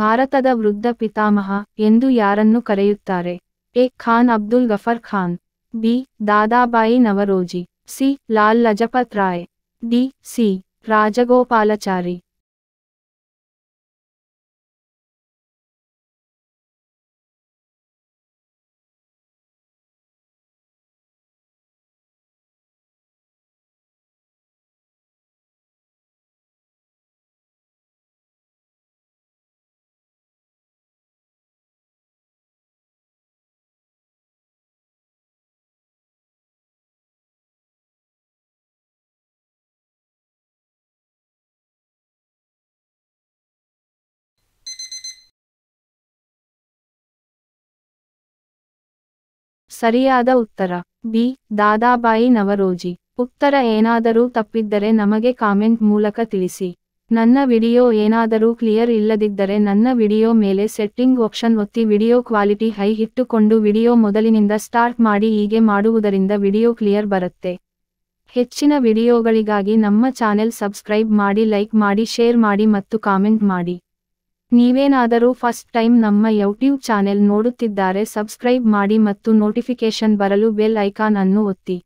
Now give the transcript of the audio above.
ಭಾರತದ ವೃದ್ಧ ಪಿತಾಮಹ ಎಂದು ಯಾರನ್ನು ಕರೆಯುತ್ತಾರೆ? A. Khan Abdul Ghaffar Khan, B. Dadabhai Naoroji, C. Lal Lajpat Rai, D. C. Rajagopalachari. ಸರಿಯಾದ ಉತ್ತರ ಬಿ. ದಾದಾಬಾಯಿ ನವರೋಜಿ. ಉತ್ತರ ಏನಾದರೂ ತಪ್ಪಿದ್ದರೆ ನಮಗೆ ಕಾಮೆಂಟ್ ಮೂಲಕ ತಿಳಿಸಿ. ನನ್ನ ವಿಡಿಯೋ ಏನಾದರೂ ಕ್ಲಿಯರ್ ಇಲ್ಲದಿದ್ದರೆ ನನ್ನ ವಿಡಿಯೋ ಮೇಲೆ ಸೆಟ್ಟಿಂಗ್ ಆಪ್ಷನ್ ಒತ್ತಿ ವಿಡಿಯೋ ಕ್ವಾಲಿಟಿ ಹೈ ಇಟ್ಟುಕೊಂಡು ವಿಡಿಯೋ ಮೊದಲಿನಿಂದ ಸ್ಟಾರ್ಟ್ ಮಾಡಿ. ಹೀಗೆ ಮಾಡುವುದರಿಂದ ವಿಡಿಯೋ ಕ್ಲಿಯರ್ ಬರುತ್ತೆ. ಹೆಚ್ಚಿನ ವಿಡಿಯೋಗಳಿಗಾಗಿ ನಮ್ಮ ಚಾನೆಲ್ ಸಬ್ಸ್ಕ್ರೈಬ್ ಮಾಡಿ, ಲೈಕ್ ಮಾಡಿ, ಶೇರ್ ಮಾಡಿ ಮತ್ತು ಕಾಮೆಂಟ್ ಮಾಡಿ. ನೀವೇನಾದರೂ ಫಸ್ಟ್ ಟೈಮ್ ನಮ್ಮ ಯೂಟ್ಯೂಬ್ ಚಾನೆಲ್ ನೋಡುತ್ತಿದ್ದರೆ ಸಬ್ಸ್ಕ್ರೈಬ್ ಮಾಡಿ ಮತ್ತು ನೋಟಿಫಿಕೇಶನ್ ಬರಲು ಬೆಲ್ ಐಕಾನ್ ಅನ್ನು ಒತ್ತಿ.